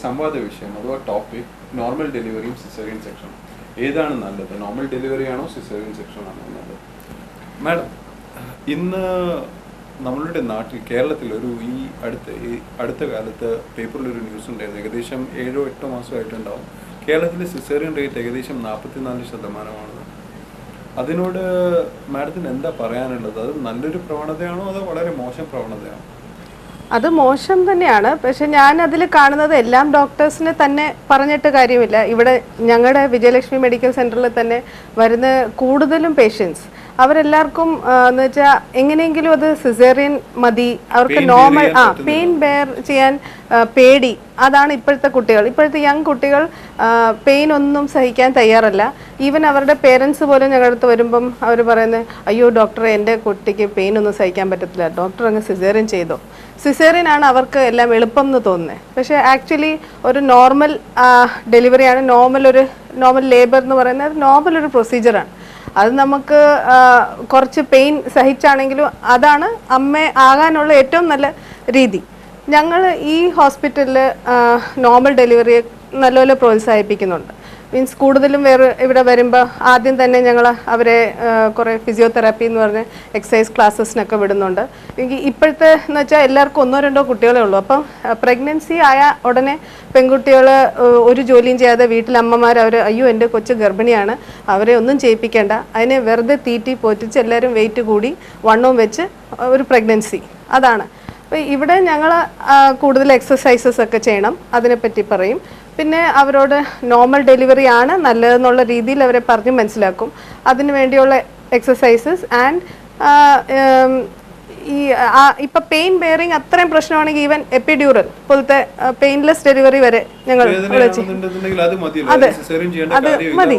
സംവാദ വിഷയം അഥവാ ടോപ്പിക് നോർമൽ ഡെലിവറിയും സിസേറിയൻ സെക്ഷനും. ഏതാണ് നല്ലത്? നോർമൽ ഡെലിവറി ആണോ സിസേറിയൻ സെക്ഷൻ ആണോ നല്ലത്? മാഡം, ഇന്ന് നമ്മളുടെ നാട്ടിൽ കേരളത്തിൽ ഈ അടുത്ത കാലത്ത് പേപ്പറിലൊരു ന്യൂസ് ഉണ്ടായിരുന്നു. ഏകദേശം 7-8 മാസമായിട്ടുണ്ടാവും. കേരളത്തിലെ സിസേറിയൻ റേറ്റ് ഏകദേശം 44%. അതിനോട് മാഡത്തിന് എന്താ പറയാനുള്ളത്? അത് നല്ലൊരു പ്രവണതയാണോ അതോ വളരെ മോശം പ്രവണതയാണോ? അത് മോശം തന്നെയാണ്. പക്ഷെ ഞാൻ അതിൽ കാണുന്നത് എല്ലാം ഡോക്ടേഴ്സിനെ തന്നെ പറഞ്ഞിട്ട് കാര്യമില്ല. ഇവിടെ ഞങ്ങളുടെ വിജയലക്ഷ്മി മെഡിക്കൽ സെന്ററിൽ തന്നെ വരുന്ന കൂടുതലും പേഷ്യൻസ് അവരെല്ലാവർക്കും എന്ന് വെച്ചാൽ എങ്ങനെയെങ്കിലും അത് സിസേറിയൻ മതി, അവർക്ക് നോർമൽ പെയിൻ ബെയർ ചെയ്യാൻ പേടി. അതാണ് ഇപ്പോഴത്തെ കുട്ടികൾ, ഇപ്പോഴത്തെ യങ് കുട്ടികൾ പെയിൻ ഒന്നും സഹിക്കാൻ തയ്യാറല്ല. ഈവൻ അവരുടെ പേരൻസ് പോലും ഞങ്ങളുടെ അടുത്ത് വരുമ്പം അവർ പറയുന്നത്, അയ്യോ ഡോക്ടറെ എൻ്റെ കുട്ടിക്ക് പെയിൻ ഒന്നും സഹിക്കാൻ പറ്റത്തില്ല, ഡോക്ടർ അങ്ങ് സിസേറിയൻ ചെയ്തോ. സിസേറിയൻ ആണ് അവർക്ക് എല്ലാം എളുപ്പം എന്ന് തോന്നുന്നത്. പക്ഷേ ആക്ച്വലി ഒരു നോർമൽ ഡെലിവറിയാണ്, നോർമൽ ലേബർ എന്ന് പറയുന്നത് നോർമൽ ഒരു പ്രൊസീജിയറാണ്. അത് നമുക്ക് കുറച്ച് പെയിൻ സഹിച്ചാണെങ്കിലും അതാണ് അമ്മ ആകാനുള്ള ഏറ്റവും നല്ല രീതി. ഞങ്ങൾ ഈ ഹോസ്പിറ്റലിൽ നോർമൽ ഡെലിവറിയെ നല്ലപോലെ പ്രോത്സാഹിപ്പിക്കുന്നുണ്ട്. മീൻസ് കൂടുതലും ഇവിടെ വരുമ്പോൾ ആദ്യം തന്നെ ഞങ്ങൾ അവരെ കുറേ ഫിസിയോതെറാപ്പി എന്ന് പറഞ്ഞ എക്സസൈസ് ക്ലാസ്സസിനൊക്കെ വിടുന്നുണ്ട്. എനിക്ക് ഇപ്പോഴത്തെ എന്ന് വെച്ചാൽ എല്ലാവർക്കും 1-2 കുട്ടികളേ ഉള്ളൂ. അപ്പം പ്രഗ്നൻസി ആയ ഉടനെ പെൺകുട്ടികൾ ഒരു ജോലിയും ചെയ്യാതെ വീട്ടിൽ അമ്മമാർ അയ്യോ എൻ്റെ കൊച്ച് ഗർഭിണിയാണ്, അവരെ ഒന്നും ചെയ്യിപ്പിക്കേണ്ട, അതിനെ വെറുതെ തീറ്റി പോറ്റിച്ച് എല്ലാവരും വെയിറ്റ് കൂടി വണ്ണവും വെച്ച് ഒരു പ്രഗ്നൻസി. അതാണ്. അപ്പോൾ ഇവിടെ ഞങ്ങൾ കൂടുതൽ എക്സസൈസസ് ഒക്കെ ചെയ്യണം, അതിനെപ്പറ്റി പറയും. പിന്നെ അവരോട് നോർമൽ ഡെലിവറി ആണ് നല്ലതെന്നുള്ള രീതിയിൽ അവരെ പറഞ്ഞ് മനസ്സിലാക്കും. അതിന് വേണ്ടിയുള്ള എക്സസൈസസ് ആൻഡ് ഇപ്പം പെയിൻ ബെയറിങ് അത്രയും പ്രശ്നമാണെങ്കിൽ ഈവൻ എപ്പിഡ്യൂറൽ പോലത്തെ പെയിൻലെസ് ഡെലിവറി വരെ ഞങ്ങൾ അതെ അത് മതി.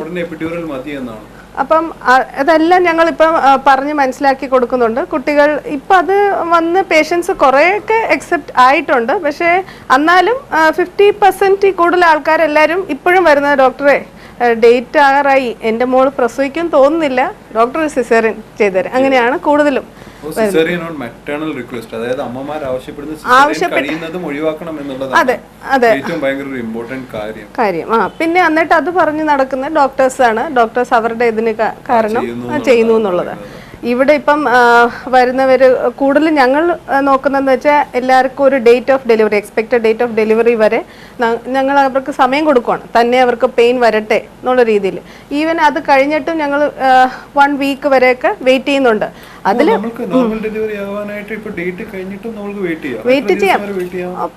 അപ്പം അതെല്ലാം ഞങ്ങളിപ്പം പറഞ്ഞ് മനസ്സിലാക്കി കൊടുക്കുന്നുണ്ട്. കുട്ടികൾ ഇപ്പം അത് വന്ന് പേഷ്യൻസ് കുറേയൊക്കെ അക്സെപ്റ്റ് ആയിട്ടുണ്ട്. പക്ഷേ എന്നാലും 50% കൂടുതൽ ആൾക്കാരെല്ലാവരും ഇപ്പോഴും വരുന്നത് ഡോക്ടറെ ഡേറ്റ് ആകാറായി, എൻ്റെ മോള് പ്രസവിക്കും തോന്നുന്നില്ല, ഡോക്ടർ സിസേറിയൻ ചെയ്തുതരാം, അങ്ങനെയാണ് കൂടുതലും. കാര്യം പിന്നെ എന്നിട്ട് അത് പറഞ്ഞ് നടക്കുന്ന ഡോക്ടേഴ്സ് അവരുടെ ഇതിന് കാരണം ചെയ്യുന്നു എന്നുള്ളതാണ്. ഇവിടെ ഇപ്പം വരുന്നവർ കൂടുതൽ ഞങ്ങൾ നോക്കുന്നതെന്ന് വെച്ചാൽ എല്ലാവർക്കും ഒരു date of delivery, expected date of delivery വരെ ഞങ്ങൾ അവർക്ക് സമയം കൊടുക്കുകയാണ്, തന്നെ അവർക്ക് പെയിൻ വരട്ടെ എന്നുള്ള രീതിയിൽ. ഈവൻ അത് കഴിഞ്ഞിട്ടും ഞങ്ങൾ 1 വീക്ക് വരെയൊക്കെ വെയിറ്റ് ചെയ്യുന്നുണ്ട്. അതിൽ വെയിറ്റ് ചെയ്യാം,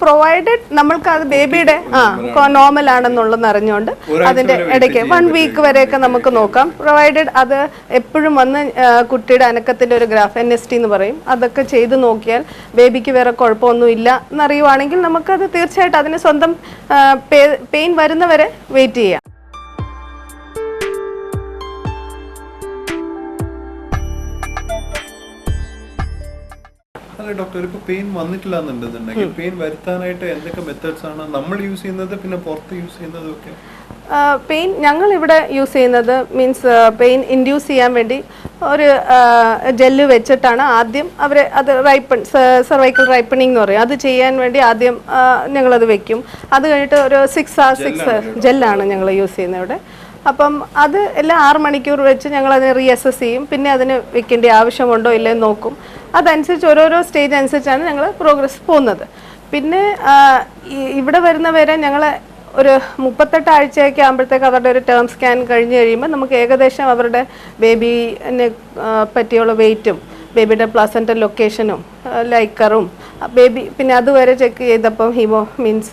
പ്രൊവൈഡഡ് നമ്മൾക്ക് അത് ബേബിയുടെ നോർമൽ ആണെന്നുള്ളത് അറിഞ്ഞുകൊണ്ട് അതിന്റെ ഇടയ്ക്ക് 1 വീക്ക് വരെയൊക്കെ നമുക്ക് നോക്കാം. പ്രൊവൈഡഡ് അത് എപ്പോഴും വന്ന് കുട്ടിയുടെ അനക്കത്തിന്റെ ഒരു ഗ്രാഫ് NST എന്ന് പറയും, അതൊക്കെ ചെയ്ത് നോക്കിയാൽ ബേബിക്ക് വേറെ കുഴപ്പമൊന്നും ഇല്ല എന്നറിയുവാണെങ്കിൽ നമുക്കത് തീർച്ചയായിട്ടും അതിന് സ്വന്തം പെയിൻ വരുന്നവരെ വെയിറ്റ് ചെയ്യാം. ഡോക്ടർ, ഇപ്പൊ പെയിൻ വന്നിട്ടില്ല എന്നുണ്ടെന്നുണ്ടെങ്കിൽ പെയിൻ വരുത്താനായിട്ട് എന്തൊക്കെ മെത്തേഡ്സ് ആണ് നമ്മൾ യൂസ് ചെയ്യുന്നത്, പിന്നെ പുറത്ത് യൂസ് ചെയ്യുന്നതും ഒക്കെ? പെയിൻ ഞങ്ങൾ ഇവിടെ യൂസ് ചെയ്യുന്നത് മീൻസ് പെയിൻ ഇൻഡ്യൂസ് ചെയ്യാൻ വേണ്ടി ഒരു ജെല്ല് വെച്ചിട്ടാണ് ആദ്യം അവർ അത് സെർവൈക്കൽ റൈപ്പണിംഗ് എന്ന് പറയും, അത് ചെയ്യാൻ വേണ്ടി ആദ്യം ഞങ്ങളത് വെക്കും. അത് കഴിഞ്ഞിട്ട് ഒരു 6 hours ജെല്ലാണ് ഞങ്ങൾ യൂസ് ചെയ്യുന്നത് ഇവിടെ. അപ്പം അത് എല്ലാ 6 മണിക്കൂർ വെച്ച് ഞങ്ങളതിനെ റീഅസസ് ചെയ്യും. പിന്നെ അതിന് വെക്കേണ്ട ആവശ്യമുണ്ടോ ഇല്ലെന്ന് നോക്കും. അതനുസരിച്ച് ഓരോരോ സ്റ്റേജ് അനുസരിച്ചാണ് ഞങ്ങൾ പ്രോഗ്രസ് പോകുന്നത്. പിന്നെ ഇവിടെ വരുന്നവരെ ഞങ്ങൾ ഒരു 38 ആഴ്ചയൊക്കെ ആകുമ്പോഴത്തേക്ക് അവരുടെ ഒരു ടേം സ്കാൻ കഴിഞ്ഞ് കഴിയുമ്പോൾ നമുക്ക് ഏകദേശം അവരുടെ ബേബിനെ പറ്റിയുള്ള വെയിറ്റും ബേബിയുടെ പ്ലസൻ്റൽ ലൊക്കേഷനും ലൈക്കറും ബേബി പിന്നെ അതുവരെ ചെക്ക് ചെയ്തപ്പം മീൻസ്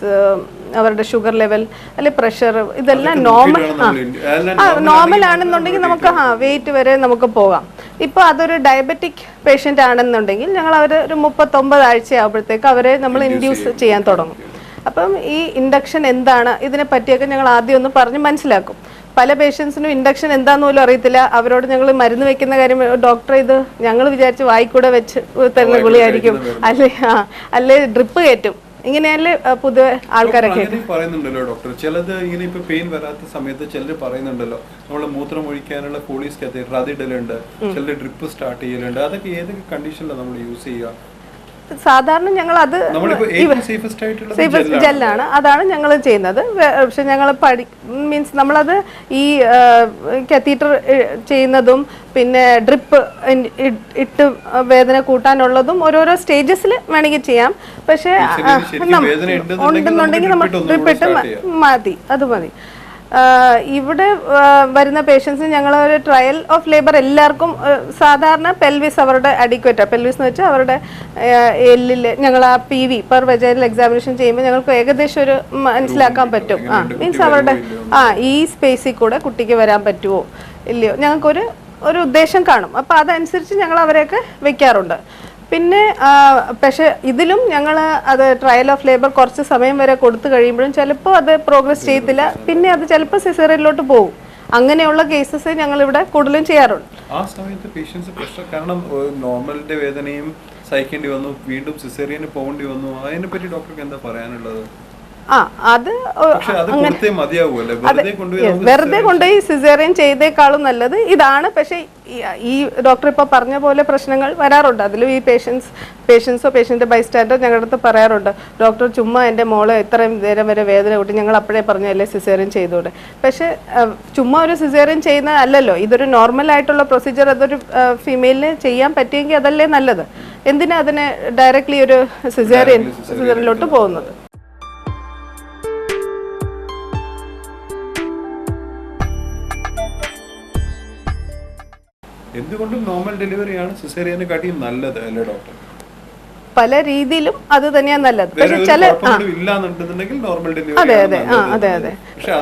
അവരുടെ ഷുഗർ ലെവൽ അല്ലെ പ്രഷർ ഇതെല്ലാം നോർമൽ ആണെന്നുണ്ടെങ്കിൽ നമുക്ക് വെയിറ്റ് വരെ നമുക്ക് പോകാം. ഇപ്പോൾ അതൊരു ഡയബറ്റിക് പേഷ്യൻ്റ് ആണെന്നുണ്ടെങ്കിൽ ഞങ്ങൾ അവർ ഒരു 39 ആഴ്ച ആകുമ്പോഴത്തേക്ക് അവരെ നമ്മൾ ഇൻഡ്യൂസ് ചെയ്യാൻ തുടങ്ങും. അപ്പം ഈ ഇൻഡക്ഷൻ എന്താണ് ഇതിനെ പറ്റിയൊക്കെ ഞങ്ങൾ ആദ്യം ഒന്ന് പറഞ്ഞ് മനസ്സിലാക്കും. പല പേഷ്യൻസിനും ഇൻഡക്ഷൻ എന്താന്ന് പോലും അറിയത്തില്ല. അവരോട് ഞങ്ങൾ മരുന്ന് വെക്കുന്ന കാര്യം, ഡോക്ടർ ഇത് ഞങ്ങൾ വിചാരിച്ച് വായിക്കൂടെ വെച്ച് തരുന്ന ഗുളിയായിരിക്കും, അല്ലെ ഡ്രിപ്പ് കയറ്റും, ഇങ്ങനെയല്ലേ പൊതുവെ ആൾക്കാരൊക്കെ പറയുന്നുണ്ടല്ലോ ഡോക്ടർ. ചിലത് ഇങ്ങനെ ഇപ്പൊ പെയിൻ വരാത്ത സമയത്ത് ചിലർ പറയുന്നുണ്ടല്ലോ നമ്മള് മൂത്രം ഒഴിക്കാനുള്ള പോളീസ് കത്തീഡ്രൽ അതിടലുണ്ട്, ചിലർ ഡ്രിപ്പ് സ്റ്റാർട്ട് ചെയ്യലുണ്ട്. അതൊക്കെ ഏതൊക്കെ കണ്ടീഷനിലാണ് നമ്മൾ യൂസ് ചെയ്യുക? സാധാരണ ഞങ്ങൾ അത് സേഫസ്റ്റ് ജെല്ലാണ്, അതാണ് ഞങ്ങൾ ചെയ്യുന്നത്. പക്ഷെ ഞങ്ങൾ മീൻസ് നമ്മളത് ഈ കത്തീറ്റർ ചെയ്യുന്നതും പിന്നെ ഡ്രിപ്പ് ഇട്ട് വേദന കൂട്ടാനുള്ളതും ഓരോരോ സ്റ്റേജസിൽ വേണമെങ്കിൽ ചെയ്യാം. പക്ഷേ ഉണ്ടെന്നുണ്ടെങ്കിൽ നമ്മൾ ഡ്രിപ്പ് ഇട്ട് മതി, അത് മതി. ഇവിടെ വരുന്ന പേഷ്യൻസ് ഞങ്ങൾ ഒരു ട്രയൽ ഓഫ് ലേബർ എല്ലാവർക്കും സാധാരണ പെൽവിസ് അവരുടെ അഡിക്വേറ്റ്, പെൽവിസ് എന്ന് വെച്ചാൽ അവരുടെ എല്ലിൽ ഞങ്ങൾ ആ PV പെർ വെജൈനൽ എക്സാമിനേഷൻ ചെയ്യുമ്പോൾ ഞങ്ങൾക്ക് ഏകദേശം ഒരു മനസ്സിലാക്കാൻ പറ്റും. മീൻസ് അവരുടെ ഈ സ്പേസിൽ കൂടെ കുട്ടിക്ക് വരാൻ പറ്റുമോ ഇല്ലയോ, ഞങ്ങൾക്കൊരു ഉദ്ദേശം കാണും. അപ്പോൾ അതനുസരിച്ച് ഞങ്ങൾ അവരെയൊക്കെ വെക്കാറുണ്ട്. പിന്നെ പക്ഷെ ഇതിലും ഞങ്ങൾ അത് ട്രയൽ ഓഫ് ലേബർ കുറച്ച് സമയം വരെ കൊടുത്തു കഴിയുമ്പോഴും ചിലപ്പോൾ അത് പ്രോഗ്രസ് ചെയ്യത്തില്ല, പിന്നെ അത് ചിലപ്പോൾ സിസേറിയനിലോട്ട് പോകും. അങ്ങനെയുള്ള കേസസ് ഞങ്ങൾ ഇവിടെ കൂടുതലും ചെയ്യാറുണ്ട്. ആ സമയത്ത് പേഷ്യൻസ് പ്രശ്നം, കാരണം നോർമലിന്റെ വേദനയും സഹിക്കേണ്ടി വന്നു, വീണ്ടും സിസേറിയന് പോകേണ്ടി വന്നു. അതിനെ പറ്റി ഡോക്ടർക്ക് എന്താ പറയാനുള്ളത്? അത് വെറുതെ കൊണ്ടുപോയി സിസേറിയൻ ചെയ്തേക്കാളും നല്ലത് ഇതാണ്. പക്ഷെ ഈ ഡോക്ടർ ഇപ്പൊ പറഞ്ഞ പോലെ പ്രശ്നങ്ങൾ വരാറുണ്ട്. അതിലും ഈ പേഷ്യൻസോ പേഷ്യന്റ് ബൈസ്റ്റാൻഡോ ഞങ്ങളുടെ അടുത്ത് പറയാറുണ്ട്, ഡോക്ടർ ചുമ്മാ എൻ്റെ മോളെ ഇത്രയും നേരം വരെ വേദന കൂട്ടി, ഞങ്ങൾ അപ്പോഴേ പറഞ്ഞല്ലേ സിസേറിയൻ ചെയ്തൂടെ. പക്ഷെ ചുമ്മാ ഒരു സിസേറിയൻ ചെയ്യുന്ന അല്ലല്ലോ, ഇതൊരു നോർമൽ ആയിട്ടുള്ള പ്രൊസീജിയർ. അതൊരു ഫീമെയിലിന് ചെയ്യാൻ പറ്റിയെങ്കിൽ അതല്ലേ നല്ലത്. എന്തിനാ അതിനെ ഡയറക്ട്ലി ഒരു സിസേറിയനിലോട്ട് പോകുന്നത്? എന്തുകൊണ്ടും നോർമൽ ഡെലിവറിയാണ് സിസേറിയനെ കാട്ടിയും നല്ലത് അല്ലേ ഡോക്ടർ? പല രീതിയിലും അത് തന്നെയാണ് നല്ലത്. പക്ഷെ ചില ഇല്ലാന്നുണ്ടെന്നുണ്ടെങ്കിൽ നോർമൽ ഡെലിവറി. അതെ അതെ അതെ അതെ. പക്ഷെ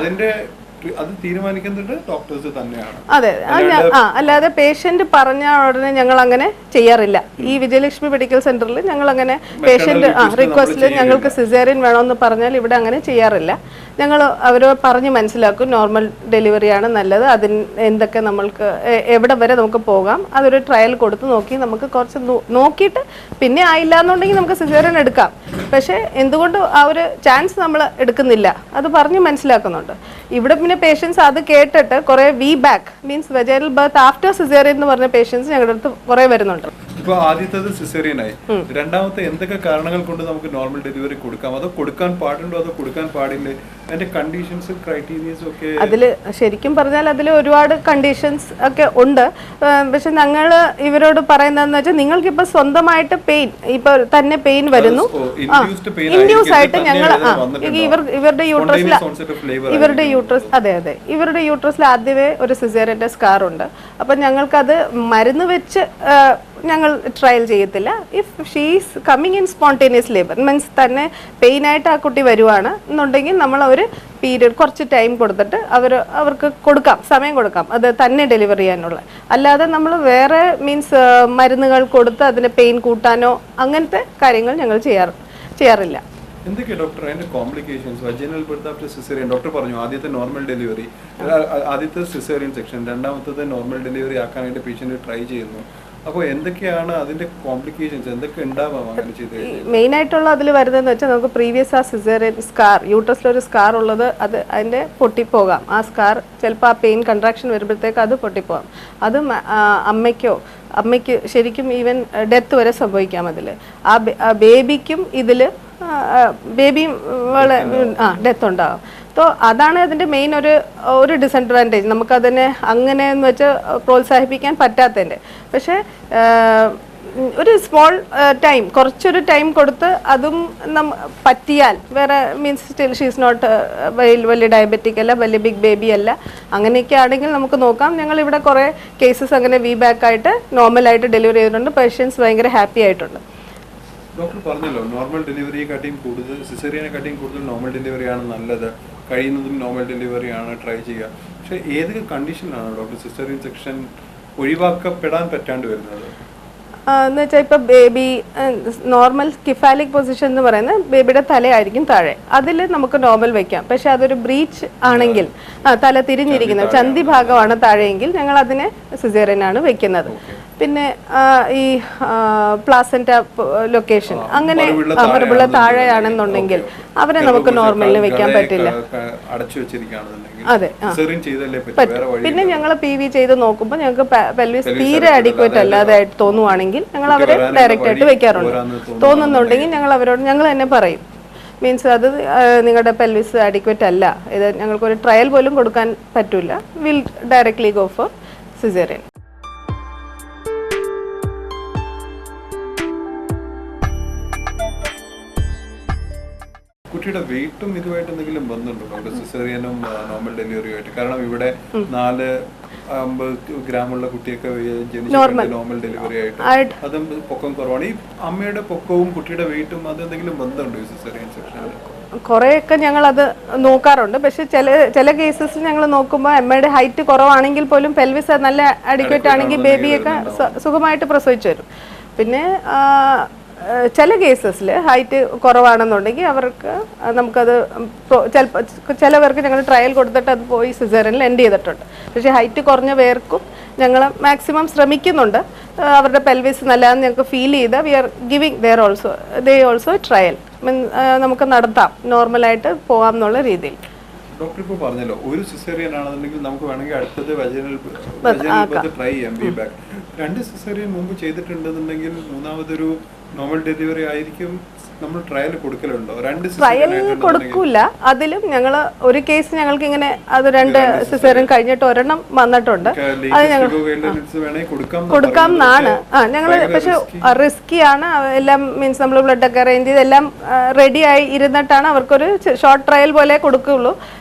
അത് തീരുമാനിക്കുന്നത് ഡോക്ടേഴ്സ് തന്നെയാണ്. അതെ, അല്ലാതെ പേഷ്യന്റ് പറഞ്ഞ ഉടനെ ഞങ്ങൾ അങ്ങനെ ചെയ്യാറില്ല. ഈ വിജയലക്ഷ്മി മെഡിക്കൽ സെന്ററിൽ ഞങ്ങൾ അങ്ങനെ പേഷ്യന്റ് റിക്വസ്റ്റിൽ ഞങ്ങൾക്ക് സിസേറിയൻ വേണമെന്ന് പറഞ്ഞാൽ ഇവിടെ അങ്ങനെ ചെയ്യാറില്ല. ഞങ്ങൾ അവരോട് പറഞ്ഞ് മനസ്സിലാക്കും നോർമൽ ഡെലിവറിയാണ് നല്ലത്, അതിന് എന്തൊക്കെ നമ്മൾക്ക് എവിടെ വരെ നമുക്ക് പോകാം, അതൊരു ട്രയൽ കൊടുത്ത് നോക്കി നമുക്ക് കുറച്ച് നോക്കിയിട്ട് പിന്നെ ആയില്ല എന്നുണ്ടെങ്കിൽ നമുക്ക് സിസേറിയൻ എടുക്കാം. പക്ഷേ എന്തുകൊണ്ട് ആ ഒരു ചാൻസ് നമ്മൾ എടുക്കുന്നില്ല അത് പറഞ്ഞ് മനസ്സിലാക്കുന്നുണ്ട്. ഇവിടെ പിന്നെ പേഷ്യൻസ് അത് കേട്ടിട്ട് കുറെ VBAC means vaginal birth after caesarean എന്ന് പറഞ്ഞ പേഷ്യൻസ് ഞങ്ങളുടെ അടുത്ത് കുറെ വരുന്നുണ്ട്. ഇപ്പൊ ആദ്യത്തേത് സിസേറിയനായി, രണ്ടാമത്തെ എന്തൊക്കെ കാരണങ്ങൾ കൊണ്ട് നമുക്ക് നോർമൽ ഡെലിവറി കൊടുക്കാം, അതോ കൊടുക്കാൻ പാടുണ്ടോ അതോ കൊടുക്കാൻ പാടില്ലേ, അതിന്റെ കണ്ടീഷൻസ് ക്രൈറ്റീരിയസ് ഒക്കെ? അതിൽ ശരിക്കും പറഞ്ഞാൽ അതിൽ ഒരുപാട് കണ്ടീഷൻസ് ഒക്കെ ഉണ്ട്. പക്ഷെ ഞങ്ങൾ ഇവരോട് പറയുന്നതെന്ന് വെച്ചാൽ നിങ്ങൾക്കിപ്പോ സ്വന്തമായിട്ട് പെയിൻ ഇപ്പൊ തന്നെ പെയിൻ വരുന്നു, ഇൻഡ്യൂസ് ആയിട്ട് ഞങ്ങൾ ഇവരുടെ യൂട്രസ് ഇവരുടെ യൂട്രസിൽ ആദ്യമേ ഒരു സിസേറിയന്റെ സ്കാർ ഉണ്ട്. അപ്പൊ ഞങ്ങൾക്കത് മരുന്ന് വെച്ച് ഞങ്ങൾ ട്രയൽ ചെയ്യത്തില്ല. If she's coming in spontaneous labour means തന്നെ പെയിനായിട്ട് ആ കുട്ടി വരുവാണ് എന്നുണ്ടെങ്കിൽ നമ്മൾ ഒരു പീരിയഡ് കുറച്ച് ടൈം കൊടുത്തിട്ട് അവർക്ക് സമയം കൊടുക്കാം അത് തന്നെ ഡെലിവറി ചെയ്യാനുള്ള. അല്ലാതെ നമ്മൾ വേറെ മീൻസ് മരുന്നുകൾ കൊടുത്ത് അതിന് പെയിൻ കൂട്ടാനോ അങ്ങനത്തെ കാര്യങ്ങൾ ഞങ്ങൾ ചെയ്യാറില്ല. എന്തൊക്കെയാ ഡോക്ടർ അതിന്റെ complications? Vaginal birth after caesarean doctor പറഞ്ഞു, ആദ്യത്തെ നോർമൽ ഡെലിവറി, ആദ്യത്തെ സിസേറിയൻ സെക്ഷൻ, രണ്ടാമത്തത് നോർമൽ ഡെലിവറി ആക്കാനായിട്ട് പേഷ്യന്റ് ട്രൈ ചെയ്യുന്നു. അപ്പോൾ എന്തൊക്കെയാണ് അതിന്റെ കോംപ്ലിക്കേഷൻസ്, എന്തൊക്കെ ഉണ്ടാവാം അങ്ങനെ ചെയ്ത്? മെയിൻ ആയിട്ടുള്ള അതിൽ വരുന്നതെന്ന് വെച്ചാൽ നമുക്ക് പ്രീവിയസ് ആ സിസേറിയൻ സ്കാർ, യൂട്രസിലൊരു സ്കാർ ഉള്ളത്, അതിന്റെ പൊട്ടിപ്പോകാം. ആ സ്കാർ ചിലപ്പോൾ ആ പെയിൻ കൺട്രാക്ഷൻ വരുമ്പോഴത്തേക്ക് അത് പൊട്ടിപ്പോകാം. അത് അമ്മയ്ക്ക് ശരിക്കും ഈവൻ ഡെത്ത് വരെ സംഭവിക്കാം അതിൽ. ആ ബേബിക്കും ഇതിൽ ഡെത്ത് ഉണ്ടാകും. സോ അതാണ് അതിൻ്റെ മെയിൻ ഒരു ഡിസഡ്വാൻറ്റേജ്. നമുക്കതിനെ അങ്ങനെ എന്ന് വെച്ച് പ്രോത്സാഹിപ്പിക്കാൻ പറ്റാത്തതിൻ്റെ. പക്ഷേ ഒരു സ്മോൾ ടൈം, കുറച്ചൊരു ടൈം കൊടുത്ത് അതും പറ്റിയാൽ വേറെ മീൻസ് സ്റ്റിൽ ഷീസ് നോട്ട് വലിയ ഡയബറ്റിക് അല്ല, വലിയ ബിഗ് ബേബി അല്ല, അങ്ങനെയൊക്കെ ആണെങ്കിൽ നമുക്ക് നോക്കാം. ഞങ്ങളിവിടെ കുറേ കേസസ് അങ്ങനെ VBAC ആയിട്ട് നോർമലായിട്ട് ഡെലിവറി ചെയ്തിട്ടുണ്ട്. പേഷ്യൻസ് ഭയങ്കര ഹാപ്പി ആയിട്ടുണ്ട്. ഡോക്ടർ പറഞ്ഞല്ലോ നോർമൽ ഡെലിവറിയെക്കാട്ടിയും കൂടുതൽ സിസേറിയനെക്കാട്ടിയും കൂടുതൽ നോർമൽ ഡെലിവറിയാണ് നല്ലത്, കഴിയുന്നതും നോർമൽ ഡെലിവറിയാണ് ട്രൈ ചെയ്യുക. പക്ഷേ ഏതൊക്കെ കണ്ടീഷനിലാണ് ഡോക്ടർ സിസേറിയൻ സെക്ഷൻ ഒഴിവാക്കപ്പെടാൻ പറ്റാണ്ട് വരുന്നത്? എന്ന് വെച്ചാൽ ഇപ്പോൾ ബേബി നോർമൽ കിഫാലിക് പൊസിഷൻ എന്ന് പറയുന്നത് ബേബിയുടെ തലയായിരിക്കും താഴെ, അതിൽ നമുക്ക് നോർമൽ വെക്കാം. പക്ഷെ അതൊരു ബ്രീച്ച് ആണെങ്കിൽ തല തിരിഞ്ഞിരിക്കുന്നത് ചന്തി ഭാഗമാണ് താഴെയെങ്കിൽ ഞങ്ങൾ അതിനെ സിസേറിയനാണ് വെക്കുന്നത്. പിന്നെ ഈ പ്ലാസന്റ ലൊക്കേഷൻ അങ്ങനെ മറുപിള്ള താഴെയാണെന്നുണ്ടെങ്കിൽ അവരെ നമുക്ക് നോർമലിന് വെക്കാൻ പറ്റില്ല. അതെ, പറ്റും. പിന്നെ ഞങ്ങൾ PV ചെയ്ത് നോക്കുമ്പോൾ ഞങ്ങൾക്ക് പെൽവിസ് തീരെ അഡിക്വേറ്റ് അല്ലാതായിട്ട് തോന്നുവാണെങ്കിൽ ഞങ്ങൾ അവരെ ഡയറക്റ്റ് ആയിട്ട് വെക്കാറുണ്ട്. തോന്നുന്നുണ്ടെങ്കിൽ ഞങ്ങൾ തന്നെ പറയും, മീൻസ് അത് നിങ്ങളുടെ പെൽവിസ് അഡിക്വേറ്റ് അല്ല, ഇത് ഞങ്ങൾക്കൊരു ട്രയൽ പോലും കൊടുക്കാൻ പറ്റില്ല, will directly go for caesarean. കുട്ടിയുടെ വെയിറ്റും ഇതുമായിട്ട് എന്തെങ്കിലും ബന്ധമുണ്ടോ സിസേറിയനും നോർമൽ ഡെലിവറിയുമായിട്ട്? കാരണം ഇവിടെ 450 ഗ്രാമുള്ള കുട്ടിയൊക്കെ നോർമൽ ഡെലിവറി ആയിട്ട് അതും പൊക്കം കുറവാണ്. ഈ അമ്മയുടെ പൊക്കവും കുട്ടിയുടെ വെയിറ്റും അതെന്തെങ്കിലും ബന്ധമുണ്ടോ ഈ സിസേറിയൻ സെക്ഷനിൽ? കുറേയൊക്കെ ഞങ്ങൾ അത് നോക്കാറുണ്ട്. പക്ഷെ ചില കേസസ് ഞങ്ങൾ നോക്കുമ്പോൾ അമ്മയുടെ ഹൈറ്റ് കുറവാണെങ്കിൽ പോലും പെൽവിസ് നല്ല അഡിക്വേറ്റ് ആണെങ്കിൽ ബേബിയൊക്കെ സുഖമായിട്ട് പ്രസവിച്ചു വരും. പിന്നെ ചില കേസസിൽ ഹൈറ്റ് കുറവാണെന്നുണ്ടെങ്കിൽ അവർക്ക് നമുക്കത് ചിലവർക്ക് ഞങ്ങൾ ട്രയൽ കൊടുത്തിട്ട് അത് പോയി സിസേറിയനിൽ എൻഡ് ചെയ്തിട്ടുണ്ട്. പക്ഷേ ഹൈറ്റ് കുറഞ്ഞ പേർക്കും ഞങ്ങൾ മാക്സിമം ശ്രമിക്കുന്നുണ്ട്. അവരുടെ പെൽവിസ് നല്ലതെന്ന് ഞങ്ങൾക്ക് ഫീൽ ചെയ്ത് we are giving they also trial നമുക്ക് നടത്താം, നോർമലായിട്ട് പോവാം എന്നുള്ള രീതിയിൽ. ഡോക്ടർ ഇപ്പോൾ പറഞ്ഞല്ലോ, ഒരു സിസേറിയൻ ആണെന്നുണ്ടെങ്കിൽ നമുക്ക് വേണമെങ്കിൽ അടുത്തത് വജൈനൽ ട്രൈ ചെയ്യാം, ബി ബാക്ക്. 2 സിസേറിയൻ മുമ്പ് ചെയ്തിട്ടുണ്ടെന്നുണ്ടെങ്കിൽ മൂന്നാമതൊരു നോർമൽ ഡെലിവറി ആയിരിക്കും നമ്മൾ ട്രയൽ കൊടുക്കലുണ്ടോ? 2 ട്രയൽ കൊടുക്കൂല. അതിലും ഞങ്ങൾ ഒരു കേസ് ഞങ്ങൾക്ക് ഇങ്ങനെ അത് 2 സിസേറിയൻ കഴിഞ്ഞിട്ട് ഒരെണ്ണം വന്നിട്ടുണ്ട്. അത് ഞങ്ങൾ കൊടുക്കാം എന്നാണ് ഞങ്ങൾ. പക്ഷെ റിസ്കി ആണ് എല്ലാം, മീൻസ് നമ്മൾ ബ്ലഡ് ഒക്കെ അറേഞ്ച് ചെയ്ത് എല്ലാം റെഡി ആയി ഇരുന്നിട്ടാണ് അവർക്കൊരു ഷോർട്ട് ട്രയൽ പോലെ കൊടുക്കുകയുള്ളൂ.